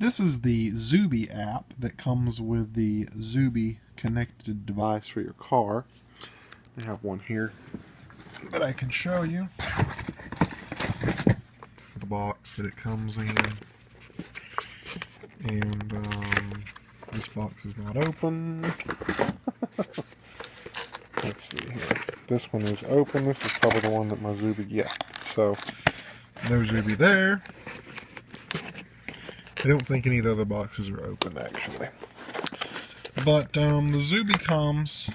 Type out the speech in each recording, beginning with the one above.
This is the Zubie app that comes with the Zubie connected device for your car. I have one here that I can show you. The box that it comes in. And this box is not open. Let's see here. This one is open. This is probably the one that my Zubie gets. So, no Zubie there. I don't think any of the other boxes are open, actually. But the Zubie comes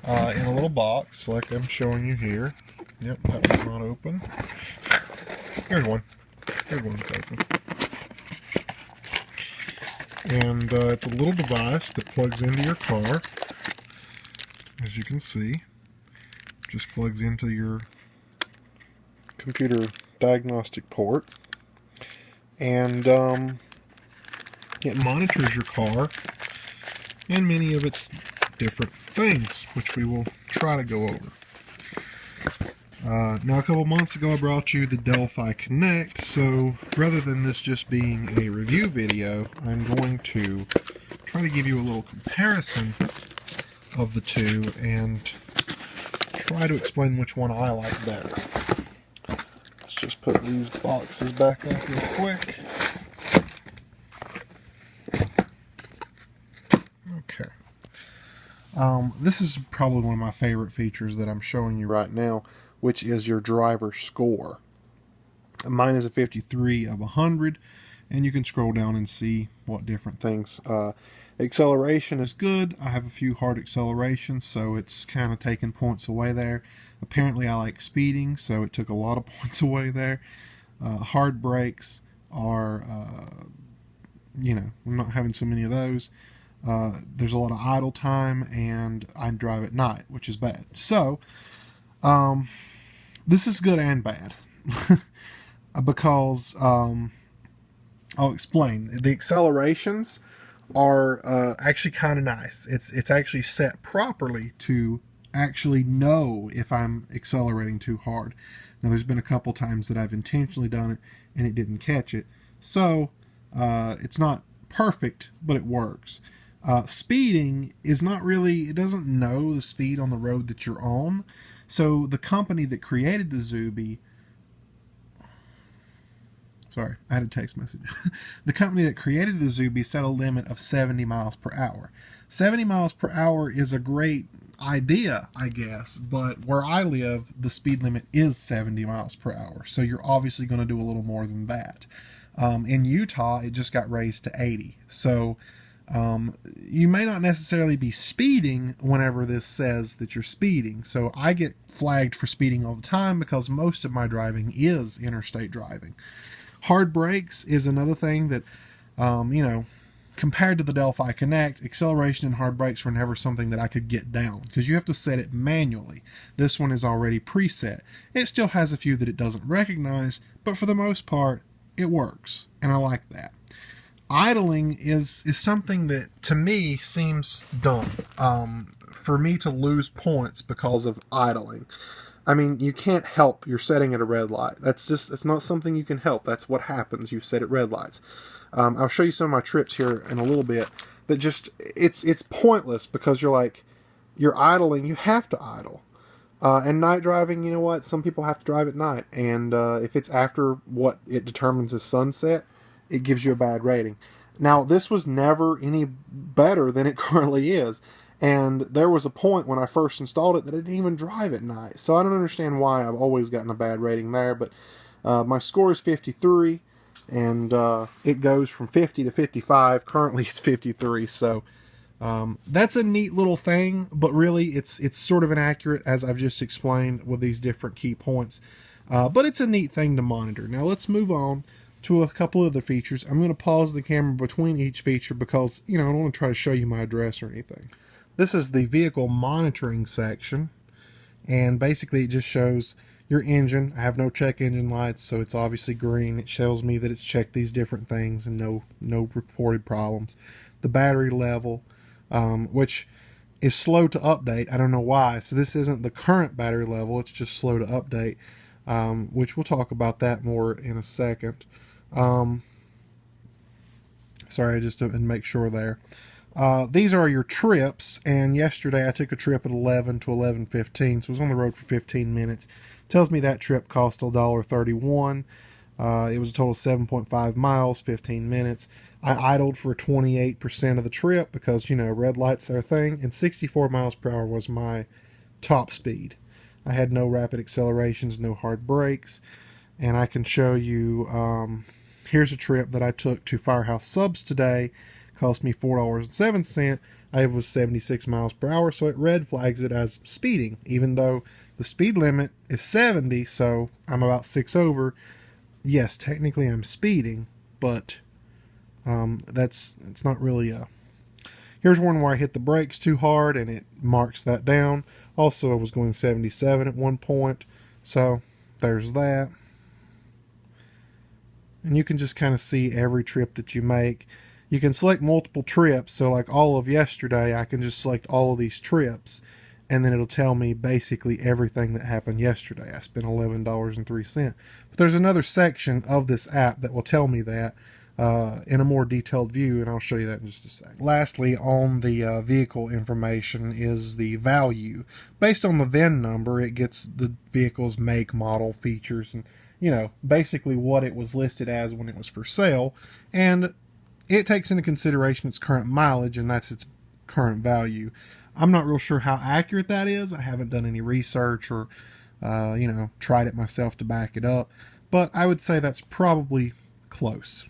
in a little box, like I'm showing you here. Yep, that one's not open. Here's one. Here's one that's open. And it's a little device that plugs into your car. As you can see, just plugs into your computer diagnostic port. And it monitors your car and many of its different things, which we will try to go over. Now, a couple months ago I brought you the Delphi Connect, so rather than this just being a review video, I'm going to try to give you a little comparison of the two and try to explain which one I like better. Let's just put these boxes back up real quick. Okay. This is probably one of my favorite features that I'm showing you right now, which is your driver score. Mine is a 53 of 100, and you can scroll down and see what different things. Acceleration is good. I have a few hard accelerations, so it's kind of taking points away there. Apparently I like speeding, so it took a lot of points away there. Hard brakes are, I'm not having so many of those. There's a lot of idle time, and I drive at night, which is bad. So, this is good and bad. Because, I'll explain. The accelerations are actually kind of nice. It's actually set properly to actually know if I'm accelerating too hard. Now, there's been a couple times that I've intentionally done it, and it didn't catch it. So, it's not perfect, but it works. Speeding is not really, it doesn't know the speed on the road that you're on. So the company that created the Zubie, sorry, I had a text message. The company that created the Zubie set a limit of 70 miles per hour. 70 miles per hour is a great idea, I guess, but where I live, the speed limit is 70 miles per hour. So you're obviously going to do a little more than that. In Utah, it just got raised to 80. So you may not necessarily be speeding whenever this says that you're speeding. So I get flagged for speeding all the time because most of my driving is interstate driving. Hard brakes is another thing that, compared to the Delphi Connect, acceleration and hard brakes were never something that I could get down because you have to set it manually. This one is already preset. It still has a few that it doesn't recognize, but for the most part, it works, and I like that. Idling is something that to me seems dumb. For me to lose points because of idling. I mean, you can't help you're setting at a red light. It's not something you can help. That's what happens. You set at red lights. I'll show you some of my trips here in a little bit. That just it's pointless because you're idling. You have to idle. And night driving, you know what? Some people have to drive at night, and if it's after what it determines as sunset, it gives you a bad rating. Now, this was never any better than it currently is. And there was a point when I first installed it that I didn't even drive at night. So I don't understand why I've always gotten a bad rating there. But my score is 53. And it goes from 50 to 55. Currently, it's 53. So that's a neat little thing. But really, it's sort of inaccurate, as I've just explained, with these different key points. But it's a neat thing to monitor. Now, let's move on to a couple other features. I'm going to pause the camera between each feature because, I don't want to try to show you my address or anything. This is the vehicle monitoring section, and basically it just shows your engine. I have no check engine lights, so it's obviously green. It shows me that it's checked these different things and no reported problems. The battery level, which is slow to update. I don't know why. So this isn't the current battery level. It's just slow to update, which we'll talk about that more in a second. Sorry, just to make sure there. These are your trips, and yesterday I took a trip at 11 to 11:15, so I was on the road for 15 minutes. Tells me that trip cost $1.31. It was a total of 7.5 miles, 15 minutes. I idled for 28% of the trip because, you know, red lights are a thing, and 64 miles per hour was my top speed. I had no rapid accelerations, no hard brakes, and I can show you, here's a trip that I took to Firehouse Subs today. Cost me $4.07. I was 76 miles per hour, so it red flags it as speeding, even though the speed limit is 70, so I'm about 6 over. Yes, technically I'm speeding, but it's not really a... Here's one where I hit the brakes too hard, and it marks that down. Also, I was going 77 at one point, so there's that. And you can just kind of see every trip that you make. You can select multiple trips, so like all of yesterday, I can just select all of these trips, and then it'll tell me basically everything that happened yesterday. I spent $11.03. But there's another section of this app that will tell me that in a more detailed view, and I'll show you that in just a sec. Lastly, on the vehicle information is the value. Based on the VIN number, it gets the vehicle's make, model, features, and, you know, basically what it was listed as when it was for sale, and it takes into consideration its current mileage, and that's its current value. I'm not real sure how accurate that is. I haven't done any research or, you know, tried it myself to back it up, but I would say that's probably close.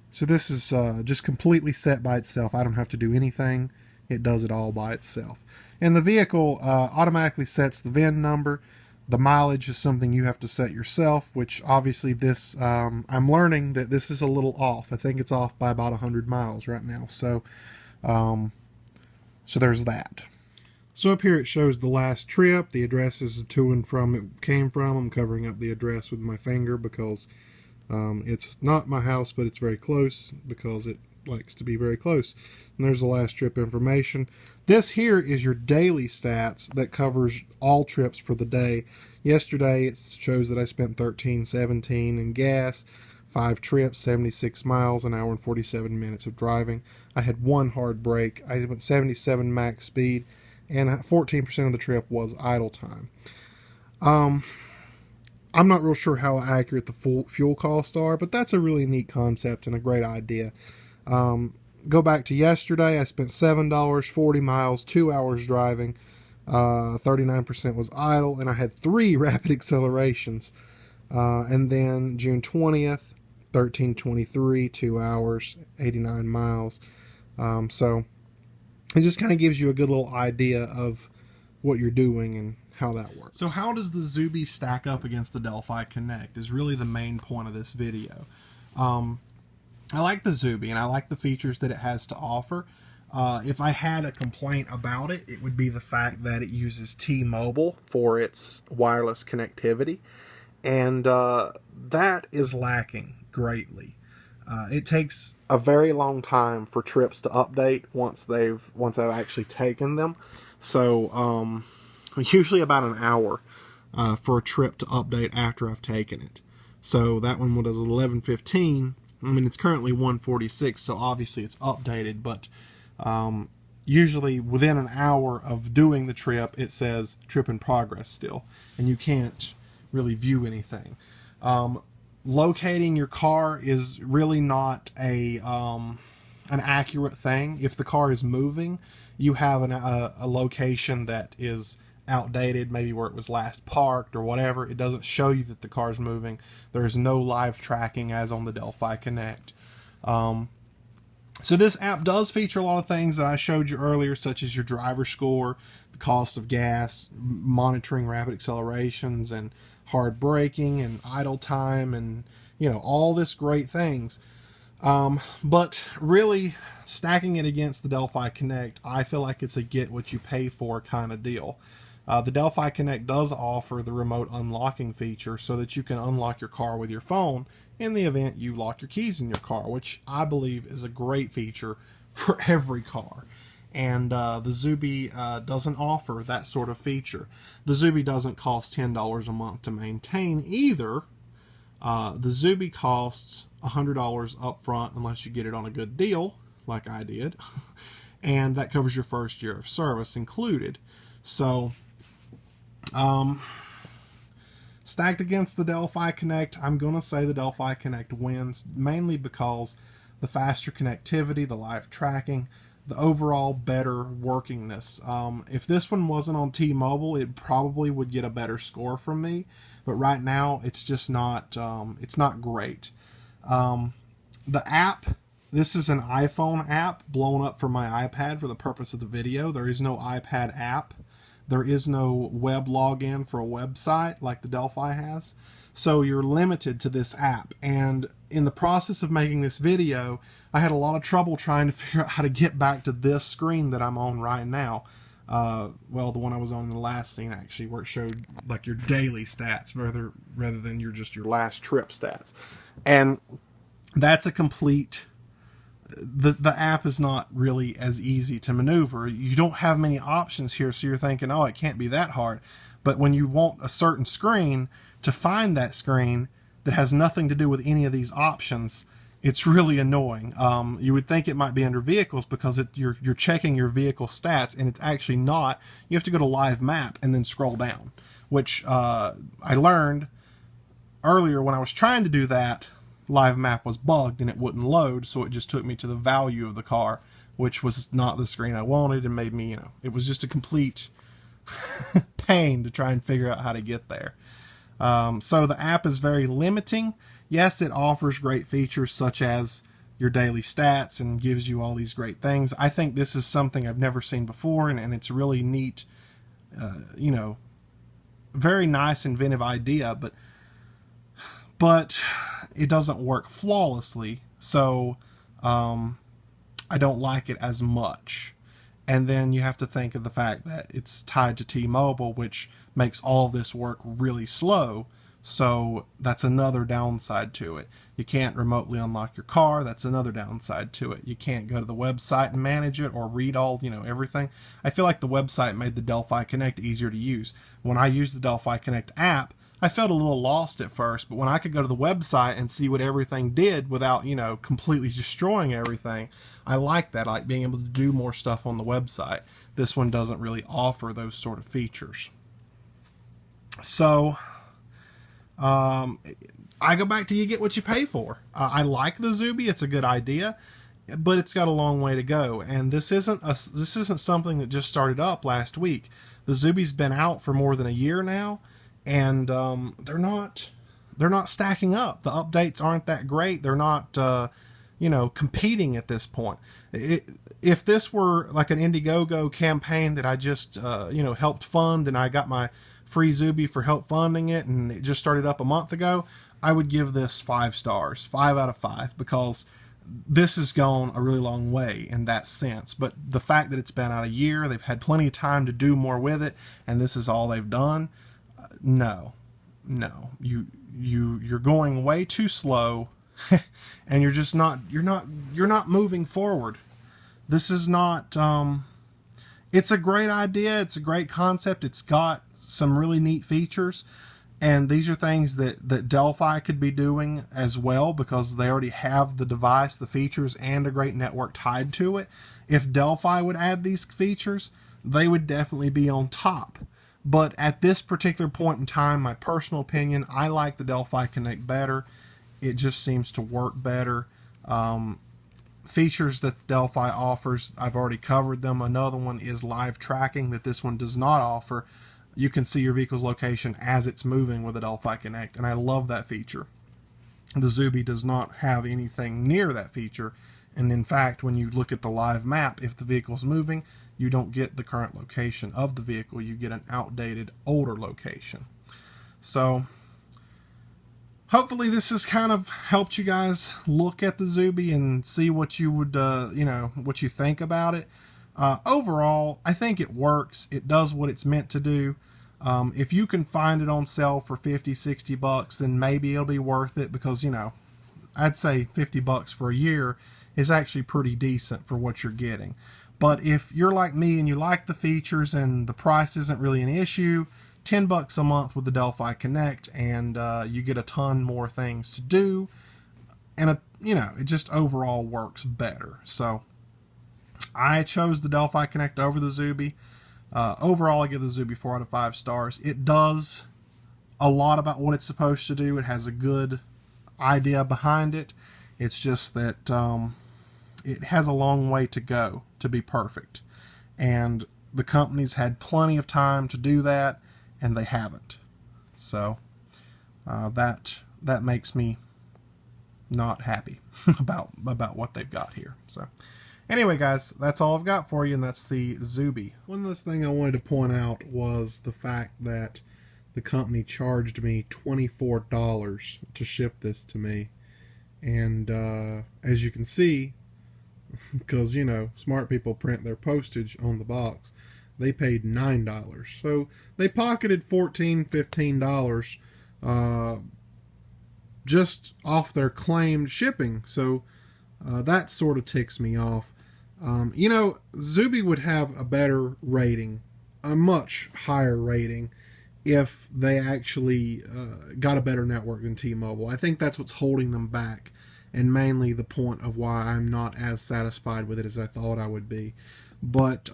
So this is just completely set by itself. I don't have to do anything. It does it all by itself. And the vehicle automatically sets the VIN number. The mileage is something you have to set yourself, which obviously this, I'm learning that this is a little off. I think it's off by about 100 miles right now. So, so there's that. So up here it shows the last trip, the addresses to and from it came from. I'm covering up the address with my finger because it's not my house, but it's very close because it likes to be very close. And there's the last trip information. This here is your daily stats that covers all trips for the day. Yesterday it shows that I spent $13.17 in gas, 5 trips, 76 miles, an hour and 47 minutes of driving. I had one hard break. I went 77 max speed, and 14% of the trip was idle time. I'm not real sure how accurate the full fuel costs are, but that's a really neat concept and a great idea. Go back to yesterday, I spent $7, 40 miles, 2 hours driving, 39% was idle, and I had 3 rapid accelerations. And then June 20th, 13:23, 2 hours, 89 miles. So it just kind of gives you a good little idea of what you're doing and how that works. So how does the Zubie stack up against the Delphi Connect is really the main point of this video. I like the Zubie, and I like the features that it has to offer. If I had a complaint about it, it would be the fact that it uses T-Mobile for its wireless connectivity, and that is lacking greatly. It takes a very long time for trips to update once I've actually taken them. So usually about an hour for a trip to update after I've taken it. So that one was 11:15. I mean, it's currently 1:46, so obviously it's updated, but usually within an hour of doing the trip, it says trip in progress still, and you can't really view anything. Locating your car is really not an accurate thing. If the car is moving, you have a location that is outdated, maybe where it was last parked or whatever. It doesn't show you that the car's moving. There's no live tracking as on the Delphi Connect. So this app does feature a lot of things that I showed you earlier, such as your driver score, the cost of gas, monitoring rapid accelerations and hard braking and idle time, and you know, all this great things. But really stacking it against the Delphi Connect, I feel like it's a get what you pay for kind of deal. The Delphi Connect does offer the remote unlocking feature so that you can unlock your car with your phone in the event you lock your keys in your car, which I believe is a great feature for every car. And the Zubie doesn't offer that sort of feature. The Zubie doesn't cost $10 a month to maintain either. The Zubie costs $100 up front unless you get it on a good deal, like I did, and that covers your first year of service included. So, stacked against the Delphi Connect, I'm going to say the Delphi Connect wins, mainly because the faster connectivity, the live tracking, the overall better workingness. If this one wasn't on T-Mobile, it probably would get a better score from me, but right now it's just not, it's not great. The app, this is an iPhone app blown up from my iPad for the purpose of the video. There is no iPad app. There is no web login for a website like the Delphi has. So you're limited to this app. And in the process of making this video, I had a lot of trouble trying to figure out how to get back to this screen that I'm on right now. Well, the one I was on in the last scene, actually, where it showed like your daily stats rather than your last trip stats. And that's a complete... The app is not really as easy to maneuver. You don't have many options here, so you're thinking, oh, it can't be that hard. But when you want a certain screen, to find that screen that has nothing to do with any of these options, it's really annoying. You would think it might be under vehicles because you're checking your vehicle stats, and it's actually not. You have to go to live map and then scroll down, which I learned earlier when I was trying to do that. Live map was bugged and it wouldn't load, so it just took me to the value of the car, which was not the screen I wanted, and made me, it was just a complete pain to try and figure out how to get there. So the app is very limiting. Yes, it offers great features such as your daily stats and gives you all these great things. I think this is something I've never seen before, and it's a really neat, very nice, inventive idea, but it doesn't work flawlessly, so I don't like it as much. And then you have to think of the fact that it's tied to T-Mobile, which makes all of this work really slow, so that's another downside to it. You can't remotely unlock your car. That's another downside to it. You can't go to the website and manage it or read all, everything. I feel like the website made the Delphi Connect easier to use. When I used the Delphi Connect app, I felt a little lost at first, but when I could go to the website and see what everything did without, completely destroying everything, I like that. I like being able to do more stuff on the website. This one doesn't really offer those sort of features. So, I go back to you get what you pay for. I like the Zubie. It's a good idea, but it's got a long way to go. And this isn't something that just started up last week. The Zubie's been out for more than a year now. And they're not stacking up. The updates aren't that great. They're not, competing at this point. If this were like an Indiegogo campaign that I just, helped fund, and I got my free Zubie for help funding it, and it just started up a month ago, I would give this 5 stars, 5 out of 5, because this has gone a really long way in that sense. But the fact that it's been out a year, they've had plenty of time to do more with it, and this is all they've done. No, you're going way too slow, and you're not moving forward. This is not, it's a great idea. It's a great concept. It's got some really neat features, and these are things that Delphi could be doing as well, because they already have the device, the features, and a great network tied to it. If Delphi would add these features, they would definitely be on top. But at this particular point in time, my personal opinion, I like the Delphi Connect better. It just seems to work better. Features that Delphi offers, I've already covered them. Another one is live tracking that this one does not offer. You can see your vehicle's location as it's moving with the Delphi Connect, and I love that feature. The Zubie does not have anything near that feature, and in fact, when you look at the live map, if the vehicle's moving, you don't get the current location of the vehicle. You get an outdated, older location. So, hopefully this has kind of helped you guys look at the Zubie and see what you would, what you think about it. Overall, I think it works. It does what it's meant to do. If you can find it on sale for 50, 60 bucks, then maybe it'll be worth it, because, I'd say 50 bucks for a year is actually pretty decent for what you're getting. But if you're like me and you like the features and the price isn't really an issue, $10 a month with the Delphi Connect, and you get a ton more things to do, and it just overall works better. So I chose the Delphi Connect over the Zubie. Overall, I give the Zubie 4 out of 5 stars. It does a lot about what it's supposed to do. It has a good idea behind it. It's just that it has a long way to go to be perfect. And the company's had plenty of time to do that, and they haven't. So that makes me not happy about what they've got here. So anyway, guys, that's all I've got for you, and that's the Zubie. One last thing I wanted to point out was the fact that the company charged me $24 to ship this to me. And as you can see, because, smart people print their postage on the box, they paid $9. So they pocketed $14, $15 just off their claimed shipping. So that sort of ticks me off. Zubie would have a better rating, a much higher rating, if they actually got a better network than T-Mobile. I think that's what's holding them back, and mainly the point of why I'm not as satisfied with it as I thought I would be. But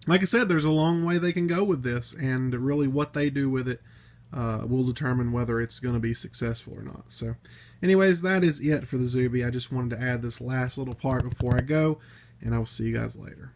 like I said, there's a long way they can go with this, and really what they do with it will determine whether it's going to be successful or not. So anyways, that is it for the Zubie. I just wanted to add this last little part before I go, and I will see you guys later.